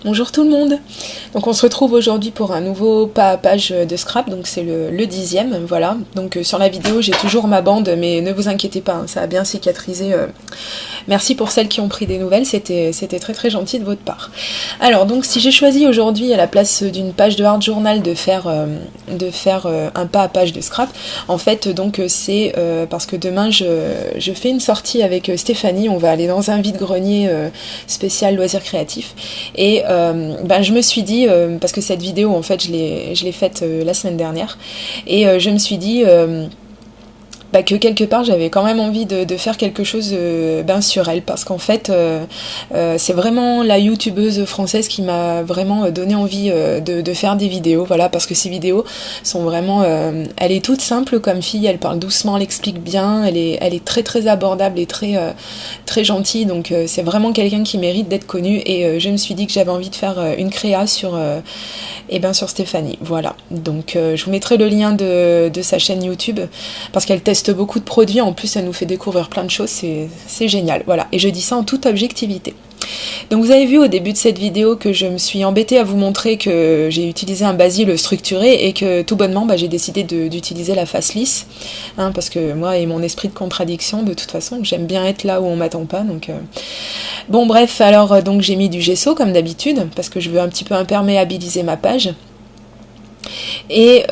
Bonjour tout le monde. Donc on se retrouve aujourd'hui pour un nouveau pas à page de scrap, donc c'est le 10e, voilà. Donc sur la vidéo j'ai toujours ma bande, mais ne vous inquiétez pas, hein, ça a bien cicatrisé. Merci pour celles qui ont pris des nouvelles, c'était très très gentil de votre part. Alors donc si j'ai choisi aujourd'hui à la place d'une page de hard journal de faire un pas à page de scrap, en fait donc c'est parce que demain je fais une sortie avec Stéphanie, on va aller dans un vide-grenier spécial loisirs créatifs. Et je me suis dit, parce que cette vidéo en fait je l'ai faite la semaine dernière, et je me suis dit que quelque part j'avais quand même envie de faire quelque chose sur elle, parce qu'en fait c'est vraiment la youtubeuse française qui m'a vraiment donné envie de faire des vidéos, voilà, parce que ces vidéos sont vraiment elle est toute simple comme fille, elle parle doucement, elle explique bien, elle est très très abordable et très très gentille, donc c'est vraiment quelqu'un qui mérite d'être connu, et je me suis dit que j'avais envie de faire une créa sur Stéphanie, voilà. Donc je vous mettrai le lien de sa chaîne YouTube, parce qu'elle teste beaucoup de produits, en plus elle nous fait découvrir plein de choses, c'est génial, voilà, et je dis ça en toute objectivité. Donc vous avez vu au début de cette vidéo que je me suis embêtée à vous montrer que j'ai utilisé un basil structuré, et que tout bonnement j'ai décidé d'utiliser la face lisse, hein, parce que moi et mon esprit de contradiction, de toute façon j'aime bien être là où on m'attend pas, donc bon bref, alors donc j'ai mis du gesso comme d'habitude, parce que je veux un petit peu imperméabiliser ma page. Et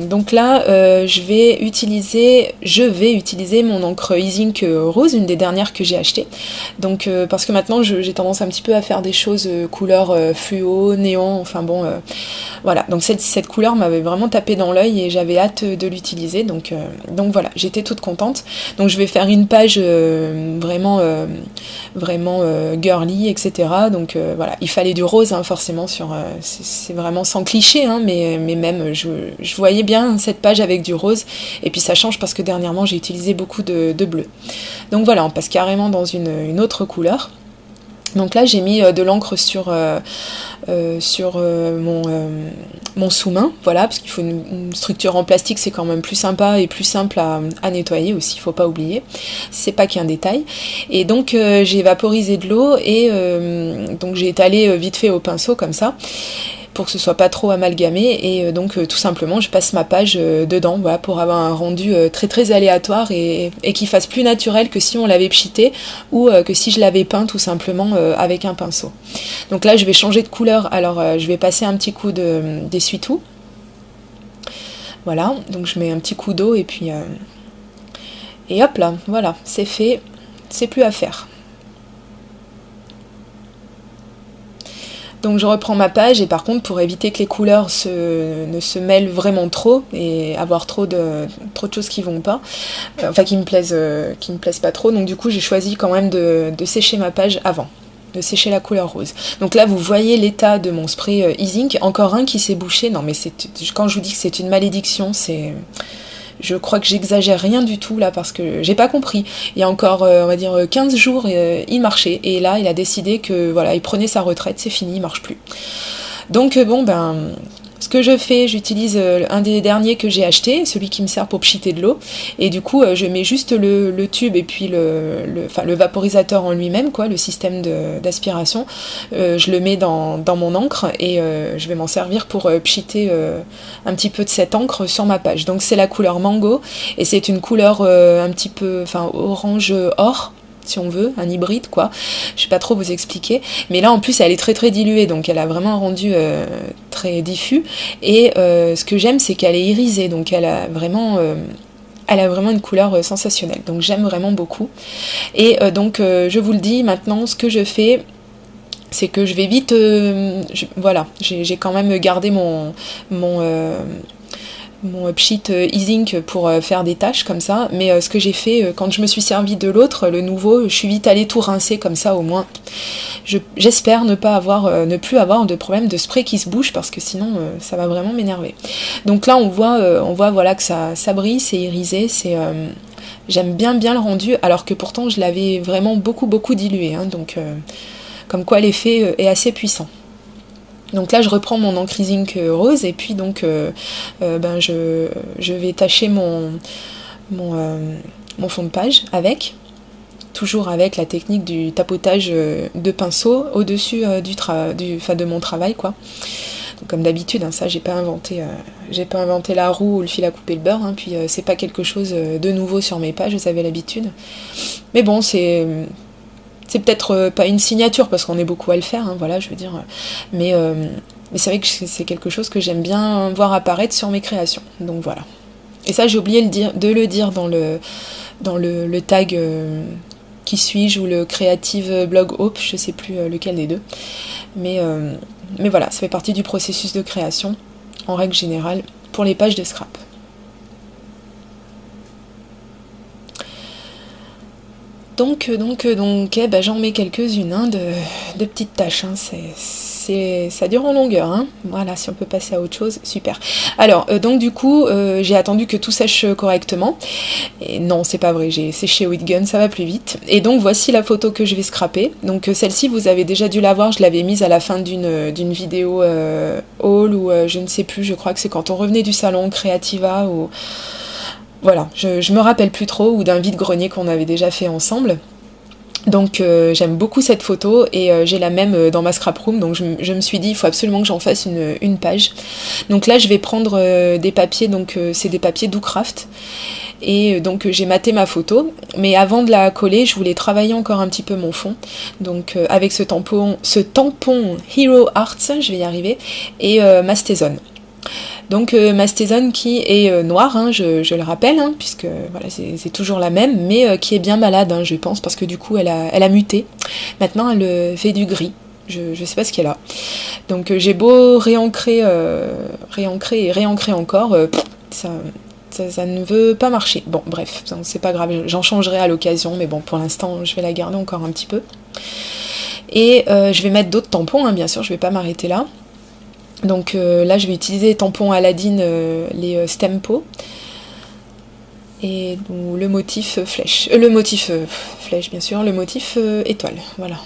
donc là je vais utiliser mon encre E-Ink rose, une des dernières que j'ai achetées, donc parce que maintenant j'ai tendance un petit peu à faire des choses couleur fluo, néon, enfin bon voilà, donc cette couleur m'avait vraiment tapé dans l'œil et j'avais hâte de l'utiliser, donc voilà, j'étais toute contente. Donc je vais faire une page vraiment girly, etc. Donc voilà, il fallait du rose, hein, forcément, c'est vraiment sans cliché, hein, mais même je voyais bien cette page avec du rose, et puis ça change parce que dernièrement j'ai utilisé beaucoup de bleu. Donc voilà, on passe carrément dans une autre couleur. Donc là j'ai mis de l'encre sur mon sous-main, voilà, parce qu'il faut une structure en plastique, c'est quand même plus sympa et plus simple à nettoyer aussi, il faut pas oublier, c'est pas qu'un détail. Et donc j'ai vaporisé de l'eau, et donc j'ai étalé vite fait au pinceau comme ça, pour que ce soit pas trop amalgamé, et donc tout simplement je passe ma page dedans, voilà, pour avoir un rendu très très aléatoire, et qui fasse plus naturel que si on l'avait pchité, ou que si je l'avais peint tout simplement avec un pinceau. Donc là je vais changer de couleur, alors je vais passer un petit coup d'essuie-tout, voilà, donc je mets un petit coup d'eau, et puis et hop là, voilà, c'est fait, c'est plus à faire. Donc je reprends ma page, et par contre pour éviter que les couleurs ne se mêlent vraiment trop et avoir trop de choses qui vont pas, enfin qui me plaisent pas trop, donc du coup j'ai choisi quand même de sécher ma page avant, de sécher la couleur rose. Donc là vous voyez l'état de mon spray E-Ink, encore un qui s'est bouché, non mais quand je vous dis que c'est une malédiction, je crois que j'exagère rien du tout là, parce que j'ai pas compris. Il y a encore, on va dire, 15 jours, il marchait. Et là, il a décidé que voilà, il prenait sa retraite, c'est fini, il marche plus. Donc ce que je fais, j'utilise un des derniers que j'ai acheté, celui qui me sert pour pchiter de l'eau, et du coup je mets juste le tube, et puis le vaporisateur en lui-même, quoi, le système d'aspiration, je le mets dans mon encre, et je vais m'en servir pour pchiter un petit peu de cette encre sur ma page. Donc c'est la couleur mango, et c'est une couleur un petit peu, orange or, si on veut, un hybride quoi, je sais pas trop vous expliquer, mais là en plus elle est très très diluée, donc elle a vraiment un rendu très diffus, et ce que j'aime c'est qu'elle est irisée, donc elle a vraiment une couleur sensationnelle, donc j'aime vraiment beaucoup. Et donc je vous le dis maintenant, ce que je fais, c'est que je vais vite, voilà, j'ai quand même gardé mon pchit E-Ink pour faire des tâches comme ça, mais ce que j'ai fait quand je me suis servi de l'autre, le nouveau, je suis vite allée tout rincer comme ça, au moins j'espère ne plus avoir de problème de spray qui se bouge, parce que sinon ça va vraiment m'énerver. Donc là on voit voilà que ça brille, c'est irisé, j'aime bien le rendu, alors que pourtant je l'avais vraiment beaucoup dilué, hein, donc comme quoi l'effet est assez puissant. Donc là je reprends mon encre E-Ink rose, et puis donc je vais tacher mon fond de page avec. toujours avec la technique du tapotage de pinceau au-dessus de mon travail, quoi. Donc, comme d'habitude, hein, ça j'ai pas inventé la roue ou le fil à couper le beurre, hein, puis c'est pas quelque chose de nouveau sur mes pages, j'avais l'habitude. Mais bon, c'est peut-être pas une signature parce qu'on est beaucoup à le faire, hein, voilà, je veux dire, mais c'est vrai que c'est quelque chose que j'aime bien voir apparaître sur mes créations, donc voilà. Et ça, j'ai oublié de le dire dans le tag qui suis-je ou le Creative Blog Hope, je sais plus lequel des deux, mais voilà, ça fait partie du processus de création en règle générale pour les pages de scrap. Donc, j'en mets quelques-unes, hein, de petites tâches, hein, ça dure en longueur, hein. Voilà, si on peut passer à autre chose, super. Alors, donc du coup, j'ai attendu que tout sèche correctement, et non, c'est pas vrai, j'ai séché with gun, ça va plus vite, et donc voici la photo que je vais scraper. Donc celle-ci, vous avez déjà dû la voir, je l'avais mise à la fin d'une vidéo haul, ou je ne sais plus, je crois que c'est quand on revenait du salon Creativa, ou... Voilà, je me rappelle plus trop, ou d'un vide-grenier qu'on avait déjà fait ensemble. Donc j'aime beaucoup cette photo et j'ai la même dans ma scrap room, donc je me suis dit il faut absolument que j'en fasse une page. Donc là je vais prendre des papiers, donc c'est des papiers Doocraft, et donc j'ai maté ma photo, mais avant de la coller je voulais travailler encore un petit peu mon fond, donc avec ce tampon Hero Arts, je vais y arriver, et ma Stézone. Donc ma Stézone qui est noire, hein, je le rappelle, hein, puisque voilà, c'est toujours la même, mais qui est bien malade, hein, je pense, parce que du coup elle a muté. Maintenant elle fait du gris, je sais pas ce qu'elle a. Donc j'ai beau réancrer et réancrer encore, ça ne veut pas marcher. Bon bref, c'est pas grave, j'en changerai à l'occasion, mais bon pour l'instant je vais la garder encore un petit peu. Et je vais mettre d'autres tampons, hein, bien sûr, je vais pas m'arrêter là. Donc là je vais utiliser les tampons Aladdin, les Stempo, et donc, le motif flèche, flèche bien sûr, le motif étoile, voilà.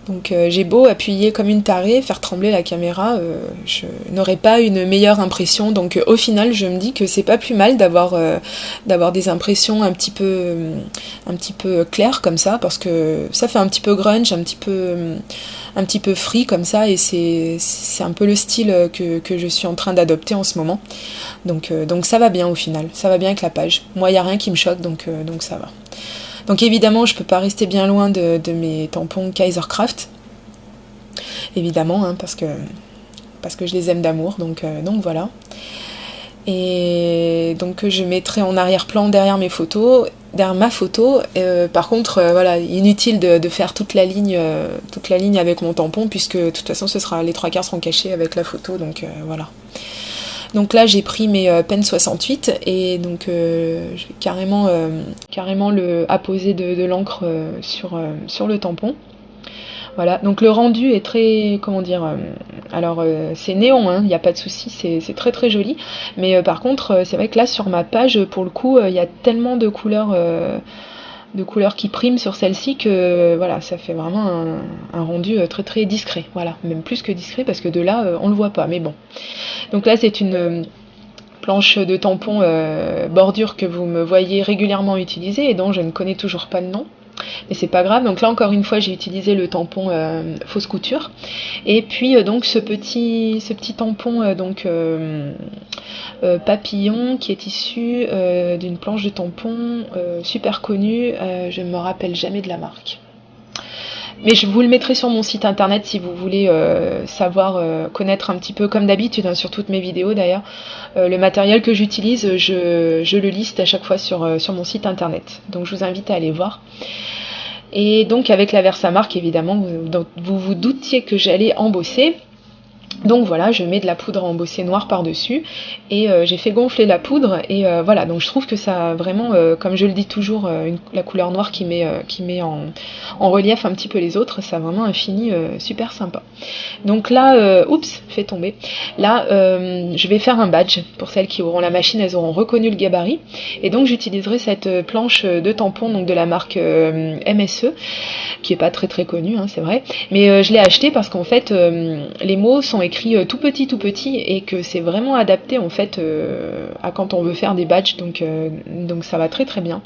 Donc j'ai beau appuyer comme une tarée, faire trembler la caméra, je n'aurai pas une meilleure impression, donc au final je me dis que c'est pas plus mal d'avoir des impressions un petit peu claires comme ça, parce que ça fait un petit peu grunge, un petit peu free comme ça, et c'est un peu le style que je suis en train d'adopter en ce moment, donc ça va bien au final, ça va bien avec la page. Moi il n'y a rien qui me choque, donc ça va. Donc évidemment, je peux pas rester bien loin de mes tampons Kaisercraft, évidemment, hein, parce que je les aime d'amour, donc voilà. Et donc je mettrai en arrière-plan derrière ma photo. Par contre, voilà, inutile de faire toute la ligne avec mon tampon, puisque de toute façon, les 3/4 seront cachés avec la photo, donc voilà. Donc là j'ai pris mes Pen 68 et donc je vais carrément apposer de l'encre sur le tampon. Voilà, donc le rendu est très, comment dire, c'est néon, hein, il n'y a pas de souci, c'est très très joli, mais par contre c'est vrai que là sur ma page, pour le coup, il y a tellement de couleurs qui priment sur celle-ci que voilà, ça fait vraiment un rendu très très discret, voilà, même plus que discret parce que de là on le voit pas, mais bon. Donc là c'est une planche de tampon bordure que vous me voyez régulièrement utiliser et dont je ne connais toujours pas le nom. Mais c'est pas grave, donc là encore une fois j'ai utilisé le tampon fausse couture, et puis donc ce petit tampon papillon qui est issu d'une planche de tampon super connue, je ne me rappelle jamais de la marque. Mais je vous le mettrai sur mon site internet si vous voulez savoir, connaître un petit peu, comme d'habitude, hein, sur toutes mes vidéos d'ailleurs, le matériel que j'utilise, je le liste à chaque fois sur mon site internet. Donc je vous invite à aller voir. Et donc avec la Versamark, évidemment, vous vous doutiez que j'allais embosser. Donc voilà, je mets de la poudre embossée noire par-dessus, et j'ai fait gonfler la poudre, et voilà, donc je trouve que ça a vraiment, comme je le dis toujours, la couleur noire qui met en relief un petit peu les autres, ça a vraiment un fini super sympa. Donc là, fait tomber, là je vais faire un badge, pour celles qui auront la machine, elles auront reconnu le gabarit, et donc j'utiliserai cette planche de tampon, donc de la marque MSE, qui est pas très très connue, hein, c'est vrai, mais je l'ai acheté parce qu'en fait les mots sont écrits tout petit, et que c'est vraiment adapté en fait à quand on veut faire des badges, donc ça va très très bien.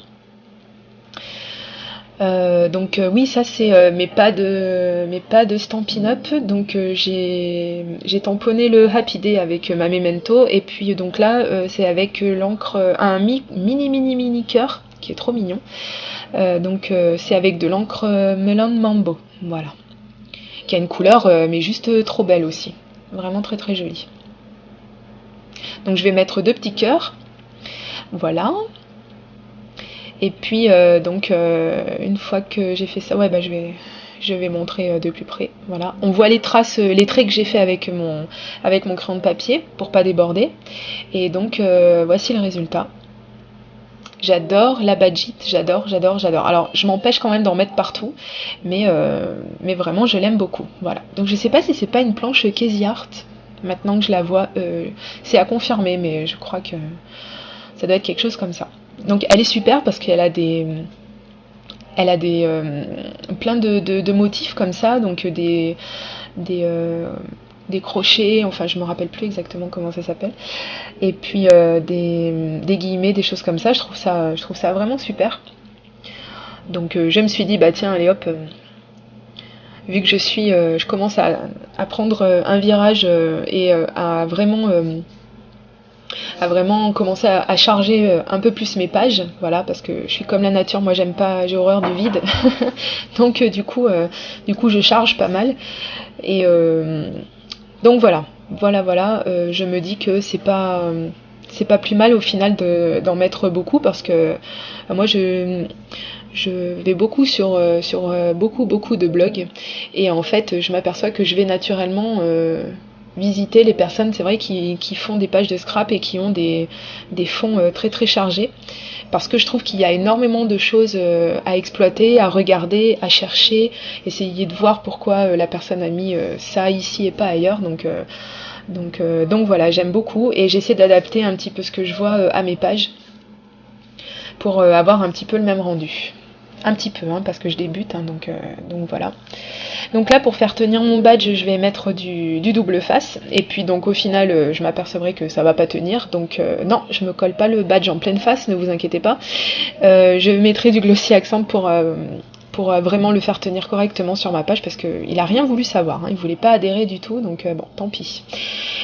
Oui, ça c'est mes pas de Stampin' Up. Donc j'ai tamponné le Happy Day avec ma Memento, et puis donc là c'est avec l'encre un mini cœur qui est trop mignon. C'est avec de l'encre Melon Mambo, voilà, qui a une couleur mais juste trop belle aussi, vraiment très très jolie. Donc je vais mettre 2 petits cœurs, voilà. Et puis une fois que j'ai fait ça, ouais, bah je vais montrer de plus près. Voilà, on voit les traces, les traits que j'ai fait avec mon crayon de papier pour pas déborder. Et donc voici le résultat. J'adore la badgite, j'adore. Alors je m'empêche quand même d'en mettre partout, mais vraiment je l'aime beaucoup. Voilà. Donc je sais pas si c'est pas une planche Casey Art. Maintenant que je la vois, c'est à confirmer, mais je crois que ça doit être quelque chose comme ça. Donc elle est super parce qu'elle a des plein de motifs comme ça, donc des crochets, enfin je me rappelle plus exactement comment ça s'appelle, et puis des guillemets, des choses comme ça. Je trouve ça vraiment super. Donc je me suis dit bah tiens, allez hop, vu que je commence à prendre un virage et à vraiment commencer à charger un peu plus mes pages, voilà, parce que je suis comme la nature, moi j'aime pas, j'ai horreur du vide. Donc du coup je charge pas mal, et donc voilà, je me dis que c'est pas plus mal au final d'en mettre beaucoup, parce que moi je vais beaucoup sur beaucoup de blogs, et en fait je m'aperçois que je vais naturellement visiter les personnes, c'est vrai, qui font des pages de scrap et qui ont des fonds très très chargés, parce que je trouve qu'il y a énormément de choses à exploiter, à regarder, à chercher, essayer de voir pourquoi la personne a mis ça ici et pas ailleurs. Donc voilà, j'aime beaucoup, et j'essaie d'adapter un petit peu ce que je vois à mes pages pour avoir un petit peu le même rendu. Un petit peu, hein, parce que je débute, hein, donc voilà. Donc là, pour faire tenir mon badge, je vais mettre du double face, et puis donc au final je m'apercevrai que ça va pas tenir, donc non, je me colle pas le badge en pleine face, ne vous inquiétez pas. Je mettrai du glossy accent pour vraiment le faire tenir correctement sur ma page, parce qu'il a rien voulu savoir, hein, il voulait pas adhérer du tout, donc bon, tant pis.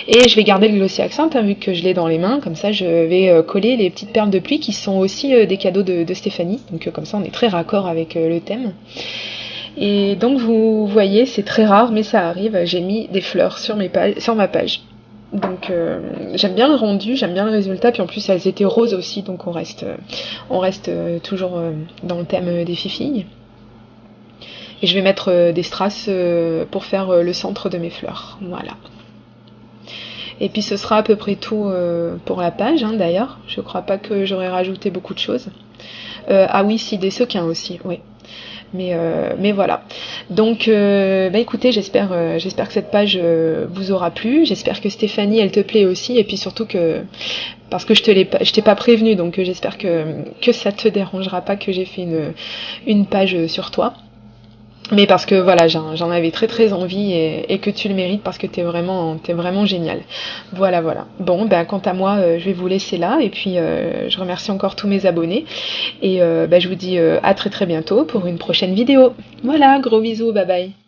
Et je vais garder le glossy accent, hein, vu que je l'ai dans les mains, comme ça je vais coller les petites perles de pluie qui sont aussi des cadeaux de Stéphanie, donc comme ça on est très raccord avec le thème. Et donc vous voyez, c'est très rare, mais ça arrive, j'ai mis des fleurs sur ma page. Donc j'aime bien le rendu, j'aime bien le résultat, puis en plus elles étaient roses aussi, donc on reste toujours dans le thème des fifilles. Et je vais mettre des strass pour faire le centre de mes fleurs, voilà. Et puis ce sera à peu près tout pour la page, hein, d'ailleurs. Je crois pas que j'aurais rajouté beaucoup de choses. Ah oui, si, des sequins aussi, oui. Mais voilà. Donc écoutez, j'espère que cette page vous aura plu. J'espère que Stéphanie, elle te plaît aussi. Et puis surtout que, parce que je t'ai pas prévenu, donc j'espère que ça te dérangera pas que j'ai fait une page sur toi. Mais parce que voilà, j'en avais très très envie, et que tu le mérites, parce que t'es vraiment génial. Voilà. Bon, quant à moi, je vais vous laisser là, et puis je remercie encore tous mes abonnés, et je vous dis à très très bientôt pour une prochaine vidéo. Voilà, gros bisous, bye bye.